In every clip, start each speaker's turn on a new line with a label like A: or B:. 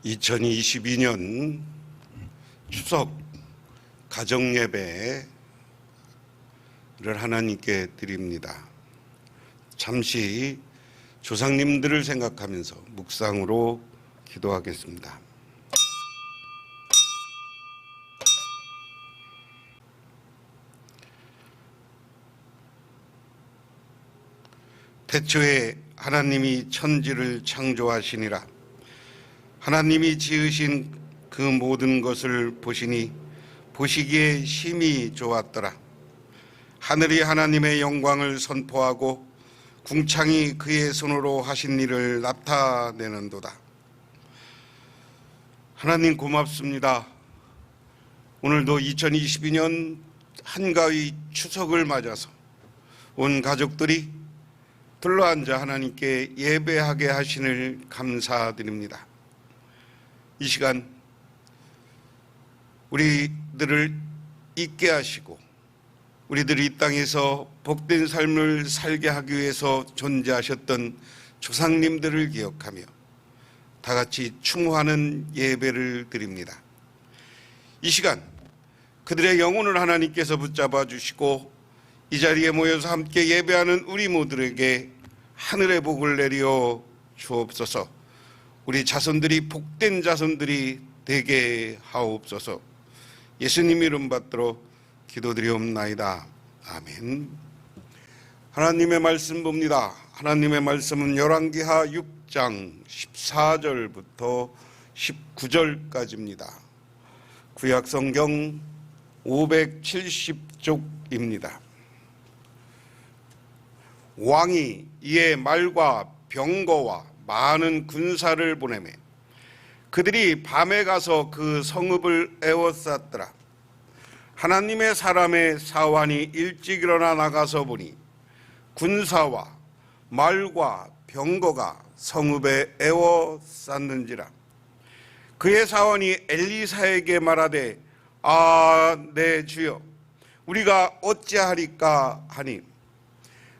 A: 2022년 추석 가정예배를 하나님께 드립니다. 잠시 조상님들을 생각하면서 묵상으로 기도하겠습니다. 태초에 하나님이 천지를 창조하시니라. 하나님이 지으신 그 모든 것을 보시니 보시기에 심히 좋았더라. 하늘이 하나님의 영광을 선포하고 궁창이 그의 손으로 하신 일을 나타내는도다. 하나님 고맙습니다. 오늘도 2022년 한가위 추석을 맞아서 온 가족들이 둘러앉아 하나님께 예배하게 하시늘 감사드립니다. 이 시간 우리들을 있게 하시고 우리들이 이 땅에서 복된 삶을 살게 하기 위해서 존재하셨던 조상님들을 기억하며 다 같이 충호하는 예배를 드립니다. 이 시간 그들의 영혼을 하나님께서 붙잡아 주시고 이 자리에 모여서 함께 예배하는 우리 모두에게 하늘의 복을 내려 주옵소서. 우리 자손들이 복된 자손들이 되게 하옵소서. 예수님 이름 받들어 기도드리옵나이다. 아멘. 하나님의 말씀 봅니다. 하나님의 말씀은 열왕기하 6장 14절부터 19절까지입니다. 구약성경 570쪽입니다. 왕이 이에 말과 병거와 많은 군사를 보내매 그들이 밤에 가서 그 성읍을 에워쌌더라. 하나님의 사람의 사환이 일찍 일어나 나가서 보니 군사와 말과 병거가 성읍에 에워쌌는지라. 그의 사환이 엘리사에게 말하되 내 주여 우리가 어찌하리까 하니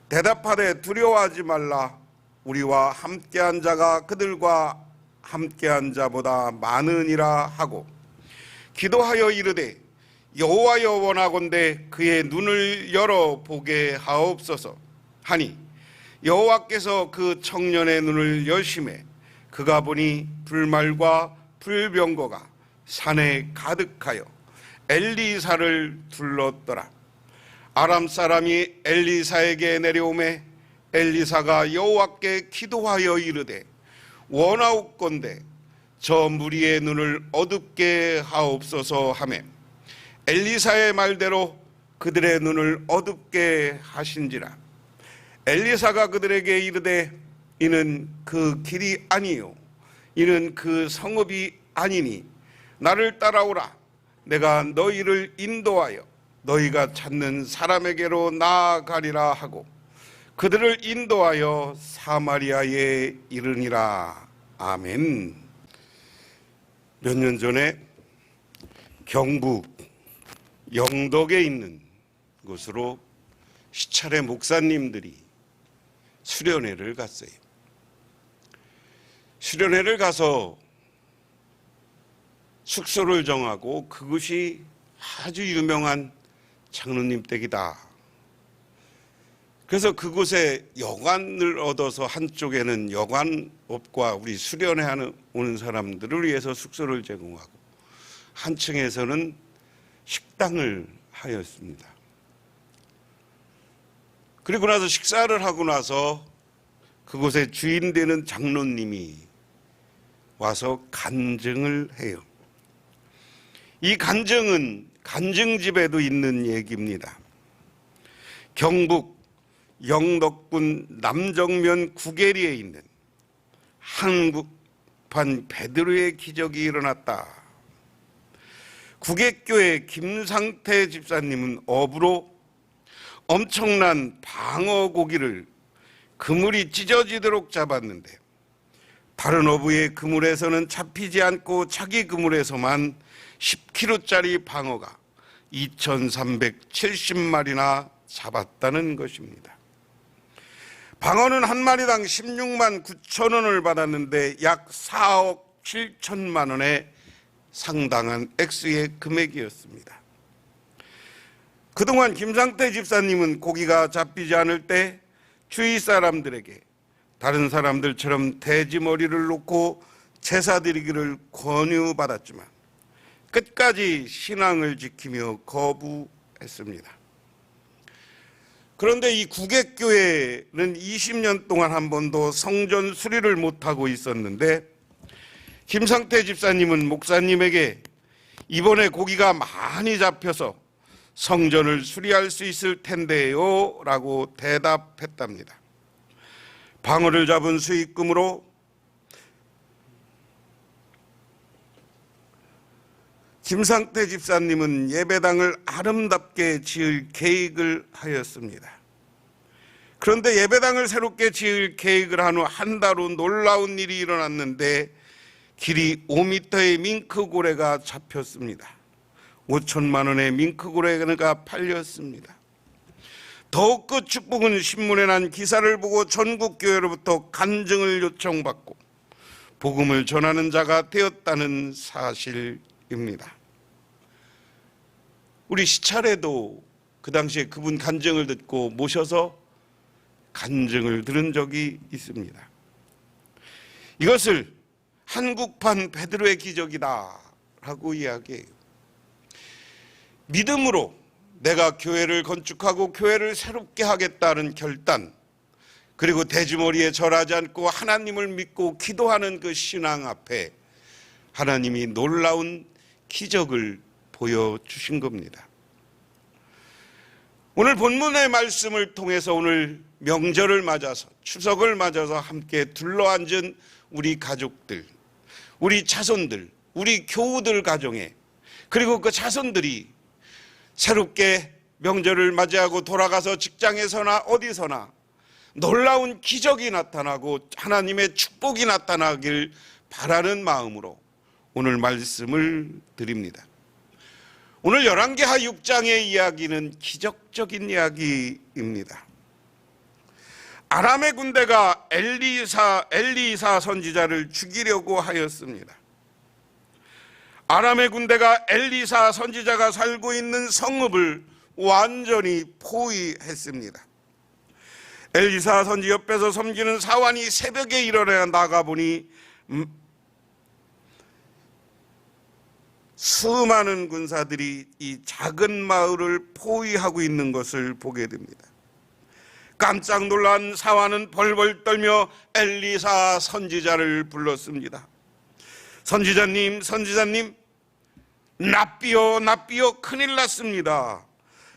A: 대답하되 두려워하지 말라. 우리와 함께한 자가 그들과 함께한 자보다 많으니라 하고 기도하여 이르되 여호와여 원하건대 그의 눈을 열어 보게 하옵소서 하니 여호와께서 그 청년의 눈을 여심해 그가 보니 불말과 불병거가 산에 가득하여 엘리사를 둘렀더라. 아람 사람이 엘리사에게 내려오매 엘리사가 여호와께 기도하여 이르되 원하옵건대 저 무리의 눈을 어둡게 하옵소서 하매 엘리사의 말대로 그들의 눈을 어둡게 하신지라. 엘리사가 그들에게 이르되 이는 그 길이 아니요 이는 그 성읍이 아니니 나를 따라오라. 내가 너희를 인도하여 너희가 찾는 사람에게로 나아가리라 하고 그들을 인도하여 사마리아에 이르니라. 아멘. 몇 년 전에 경북 영덕에 있는 곳으로 시찰의 목사님들이 수련회를 갔어요. 수련회를 가서 숙소를 정하고 그곳이 아주 유명한 장로님 댁이다. 그래서 그곳에 여관을 얻어서 한쪽에는 여관업과 우리 수련회 오는 사람들을 위해서 숙소를 제공하고 한층에서는 식당을 하였습니다. 그리고 나서 식사를 하고 나서 그곳에 주인 되는 장로님이 와서 간증을 해요. 이 간증은 간증집에도 있는 얘기입니다. 경북 영덕군 남정면 구계리에 있는 한국판 베드로의 기적이 일어났다. 구계교회 김상태 집사님은 어부로 엄청난 방어 고기를 그물이 찢어지도록 잡았는데 다른 어부의 그물에서는 잡히지 않고 자기 그물에서만 10kg짜리 방어가 2,370마리나 잡았다는 것입니다. 방어는 한 마리당 16만 9천 원을 받았는데 약 4억 7천만 원에 상당한 액수의 금액이었습니다. 그동안 김상태 집사님은 고기가 잡히지 않을 때 주위 사람들에게 다른 사람들처럼 돼지머리를 놓고 제사 드리기를 권유받았지만 끝까지 신앙을 지키며 거부했습니다. 그런데 이 구객교회는 20년 동안 한 번도 성전 수리를 못하고 있었는데 김상태 집사님은 목사님에게 이번에 고기가 많이 잡혀서 성전을 수리할 수 있을 텐데요 라고 대답했답니다. 방어를 잡은 수익금으로 김상태 집사님은 예배당을 아름답게 지을 계획을 하였습니다. 그런데 예배당을 새롭게 지을 계획을 한 후 한 달 후 놀라운 일이 일어났는데 길이 5m의 밍크고래가 잡혔습니다. 5천만 원의 밍크고래가 팔렸습니다. 더욱 그 축복은 신문에 난 기사를 보고 전국교회로부터 간증을 요청받고 복음을 전하는 자가 되었다는 사실입니다. 우리 시찰에도 그 당시에 그분 간증을 듣고 모셔서 간증을 들은 적이 있습니다. 이것을 한국판 베드로의 기적이다 라고 이야기해요. 믿음으로 내가 교회를 건축하고 교회를 새롭게 하겠다는 결단, 그리고 돼지머리에 절하지 않고 하나님을 믿고 기도하는 그 신앙 앞에 하나님이 놀라운 기적을 보여주신 겁니다. 오늘 본문의 말씀을 통해서 오늘 명절을 맞아서 추석을 맞아서 함께 둘러앉은 우리 가족들, 우리 자손들, 우리 교우들 가정에, 그리고 그 자손들이 새롭게 명절을 맞이하고 돌아가서 직장에서나 어디서나 놀라운 기적이 나타나고 하나님의 축복이 나타나길 바라는 마음으로 오늘 말씀을 드립니다. 오늘 열왕기하 6장의 이야기는 기적적인 이야기입니다. 아람의 군대가 엘리사 선지자를 죽이려고 하였습니다. 아람의 군대가 엘리사 선지자가 살고 있는 성읍을 완전히 포위했습니다. 엘리사 선지 옆에서 섬기는 사환이 새벽에 일어나 나가보니 수많은 군사들이 이 작은 마을을 포위하고 있는 것을 보게 됩니다. 깜짝 놀란 사환은 벌벌 떨며 엘리사 선지자를 불렀습니다. 선지자님, 납비요, 큰일 났습니다.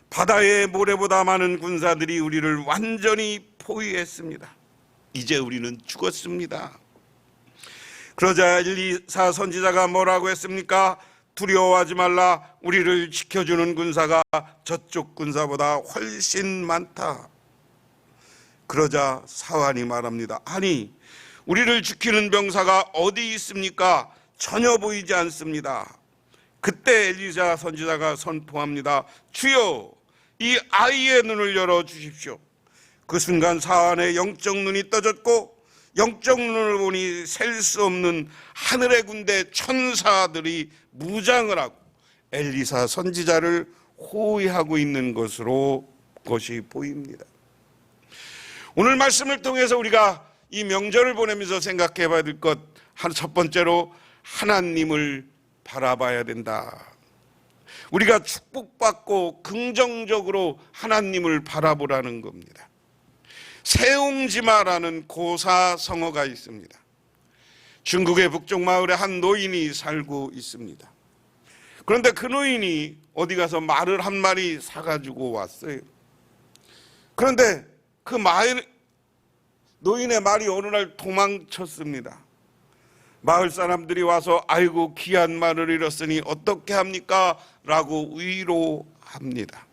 A: 바다의 모래보다 많은 군사들이 우리를 완전히 포위했습니다. 이제 우리는 죽었습니다. 그러자 엘리사 선지자가 뭐라고 했습니까? 두려워하지 말라. 우리를 지켜주는 군사가 저쪽 군사보다 훨씬 많다. 그러자 사환이 말합니다. 아니, 우리를 지키는 병사가 어디 있습니까? 전혀 보이지 않습니다. 그때 엘리사 선지자가 선포합니다. 주여, 이 아이의 눈을 열어주십시오. 그 순간 사환의 영적 눈이 떠졌고 영적 눈을 보니 셀 수 없는 하늘의 군대 천사들이 무장을 하고 엘리사 선지자를 호위하고 있는 것이 보입니다. 오늘 말씀을 통해서 우리가 이 명절을 보내면서 생각해 봐야 될 것, 첫 번째로 하나님을 바라봐야 된다. 우리가 축복받고 긍정적으로 하나님을 바라보라는 겁니다. 세옹지마라는 고사 성어가 있습니다. 중국의 북쪽 마을에 한 노인이 살고 있습니다. 그런데 그 노인이 어디 가서 말을 한 마리 사가지고 왔어요. 그런데 그 노인의 말이 어느 날 도망쳤습니다. 마을 사람들이 와서 아이고 귀한 말을 잃었으니 어떻게 합니까? 라고 위로합니다.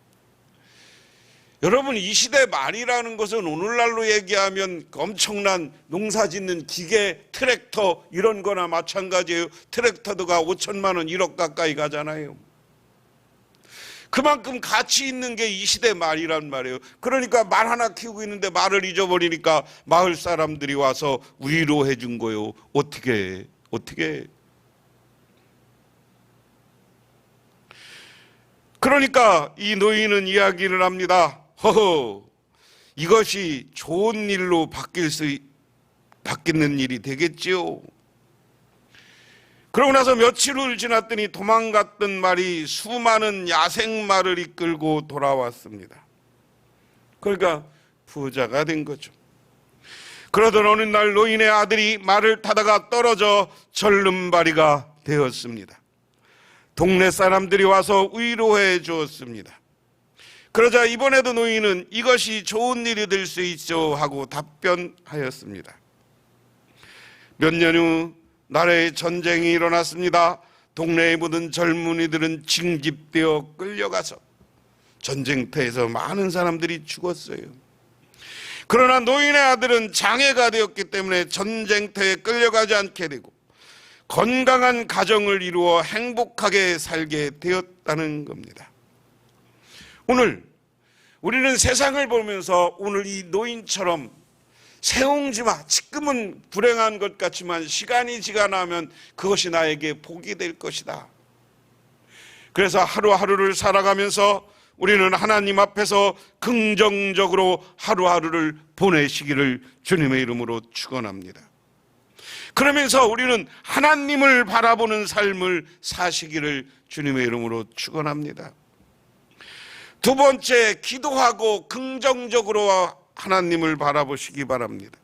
A: 여러분, 이 시대 말이라는 것은 오늘날로 얘기하면 엄청난 농사짓는 기계, 트랙터 이런 거나 마찬가지예요. 트랙터가 5천만 원, 1억 가까이 가잖아요. 그만큼 가치 있는 게 이 시대 말이란 말이에요. 그러니까 말 하나 키우고 있는데 말을 잊어버리니까 마을 사람들이 와서 위로해 준 거예요. 어떻게 어떻게? 그러니까 이 노인은 이야기를 합니다. 허허, 이것이 좋은 일로 바뀌는 일이 되겠지요. 그러고 나서 며칠을 지났더니 도망갔던 말이 수많은 야생말을 이끌고 돌아왔습니다. 그러니까 부자가 된 거죠. 그러던 어느 날 노인의 아들이 말을 타다가 떨어져 절름발이가 되었습니다. 동네 사람들이 와서 위로해 주었습니다. 그러자 이번에도 노인은 이것이 좋은 일이 될 수 있죠 하고 답변하였습니다. 몇 년 후 나라에 전쟁이 일어났습니다. 동네에 묻은 젊은이들은 징집되어 끌려가서 전쟁터에서 많은 사람들이 죽었어요. 그러나 노인의 아들은 장애가 되었기 때문에 전쟁터에 끌려가지 않게 되고 건강한 가정을 이루어 행복하게 살게 되었다는 겁니다. 오늘 우리는 세상을 보면서 오늘 이 노인처럼 세옹지마, 지금은 불행한 것 같지만 시간이 지나면 그것이 나에게 복이 될 것이다. 그래서 하루하루를 살아가면서 우리는 하나님 앞에서 긍정적으로 하루하루를 보내시기를 주님의 이름으로 축원합니다. 그러면서 우리는 하나님을 바라보는 삶을 사시기를 주님의 이름으로 축원합니다. 두 번째, 기도하고 긍정적으로 하나님을 바라보시기 바랍니다.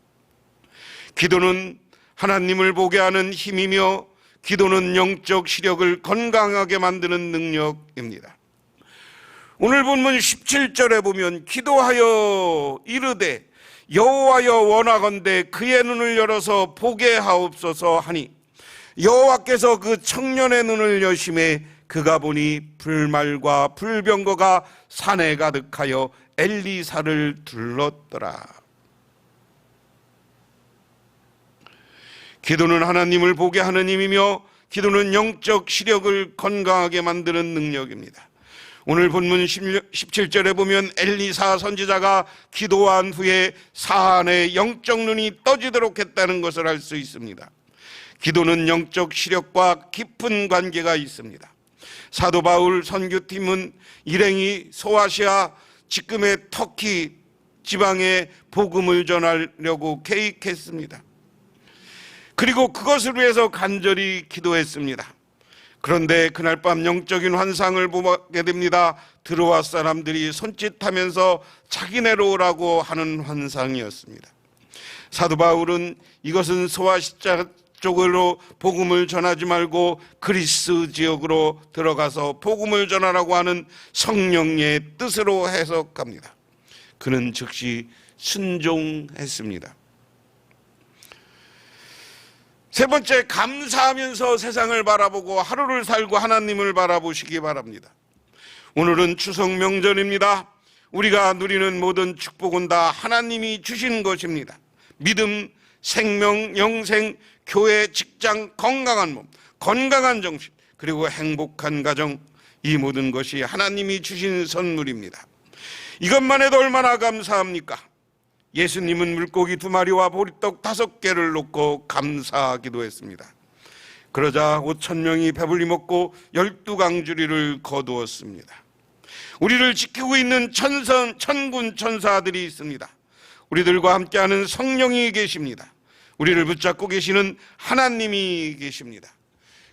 A: 기도는 하나님을 보게 하는 힘이며 기도는 영적 시력을 건강하게 만드는 능력입니다. 오늘 본문 17절에 보면 기도하여 이르되 여호와여 원하건대 그의 눈을 열어서 보게 하옵소서 하니 여호와께서 그 청년의 눈을 여심해 그가 보니 불말과 불병거가 산에 가득하여 엘리사를 둘렀더라. 기도는 하나님을 보게 하는 힘이며 기도는 영적 시력을 건강하게 만드는 능력입니다. 오늘 본문 17절에 보면 엘리사 선지자가 기도한 후에 산의 영적 눈이 떠지도록 했다는 것을 알 수 있습니다. 기도는 영적 시력과 깊은 관계가 있습니다. 사도 바울 선교팀은 일행이 소아시아 지금의 터키 지방에 복음을 전하려고 계획했습니다. 그리고 그것을 위해서 간절히 기도했습니다. 그런데 그날 밤 영적인 환상을 보게 됩니다. 드로아 사람들이 손짓하면서 자기네로 오라고 하는 환상이었습니다. 사도 바울은 이것은 소아시아 쪽으로 복음을 전하지 말고 그리스 지역으로 들어가서 복음을 전하라고 하는 성령의 뜻으로 해석합니다. 그는 즉시 순종했습니다. 세 번째, 감사하면서 세상을 바라보고 하루를 살고 하나님을 바라보시기 바랍니다. 오늘은 추석 명절입니다. 우리가 누리는 모든 축복은 다 하나님이 주신 것입니다. 믿음, 생명, 영생, 교회, 직장, 건강한 몸, 건강한 정신, 그리고 행복한 가정, 이 모든 것이 하나님이 주신 선물입니다. 이것만 해도 얼마나 감사합니까? 예수님은 물고기 2마리와 보리떡 5개를 놓고 감사하기도 했습니다. 그러자 5,000명이 배불리 먹고 12강주리를 거두었습니다. 우리를 지키고 있는 천군 천사들이 있습니다. 우리들과 함께하는 성령이 계십니다. 우리를 붙잡고 계시는 하나님이 계십니다.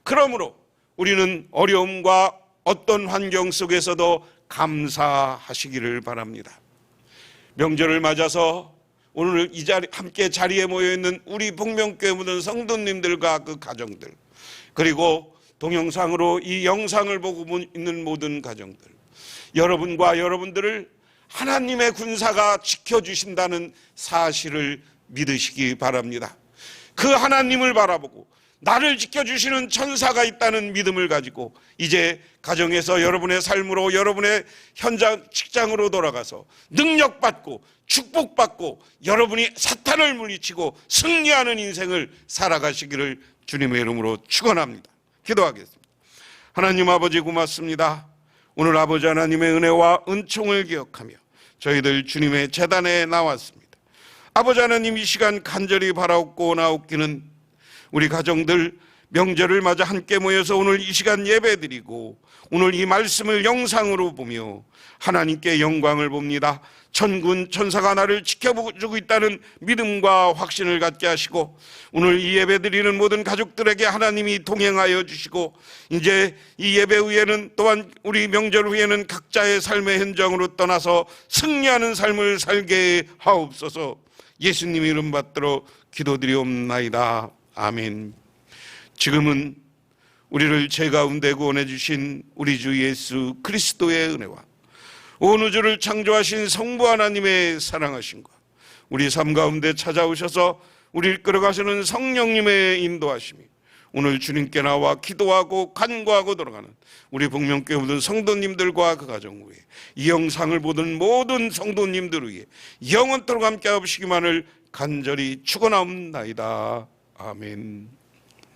A: 그러므로 우리는 어려움과 어떤 환경 속에서도 감사하시기를 바랍니다. 명절을 맞아서 오늘 이 자리 함께 자리에 모여 있는 우리 복명교회 모든 성도님들과 그 가정들, 그리고 동영상으로 이 영상을 보고 있는 모든 가정들, 여러분과 여러분들을 하나님의 군사가 지켜주신다는 사실을 믿으시기 바랍니다. 그 하나님을 바라보고 나를 지켜주시는 천사가 있다는 믿음을 가지고 이제 가정에서 여러분의 삶으로 여러분의 현장 직장으로 돌아가서 능력받고 축복받고 여러분이 사탄을 물리치고 승리하는 인생을 살아가시기를 주님의 이름으로 축원합니다. 기도하겠습니다. 하나님 아버지 고맙습니다. 오늘 아버지 하나님의 은혜와 은총을 기억하며 저희들 주님의 제단에 나왔습니다. 아버지 하나님, 이 시간 간절히 바라옵고 나옵기는 우리 가정들 명절을 맞아 함께 모여서 오늘 이 시간 예배드리고 오늘 이 말씀을 영상으로 보며 하나님께 영광을 봅니다. 천군 천사가 나를 지켜주고 있다는 믿음과 확신을 갖게 하시고 오늘 이 예배드리는 모든 가족들에게 하나님이 동행하여 주시고 이제 이 예배 후에는 또한 우리 명절 후에는 각자의 삶의 현장으로 떠나서 승리하는 삶을 살게 하옵소서. 예수님 이름 받들어 기도드리옵나이다. 아멘. 지금은 우리를 죄 가운데 구원해 주신 우리 주 예수 그리스도의 은혜와 온 우주를 창조하신 성부 하나님의 사랑하심과 우리 삶 가운데 찾아오셔서 우리를 끌어가시는 성령님의 인도하심이 오늘 주님께 나와 기도하고 간구하고 돌아가는 우리 복명교회 모든 성도님들과 그 가정 위에 이 영상을 보던 모든 성도님들 위해 영원토록 함께 하시기만을 간절히 축원하옵나이다. 아멘.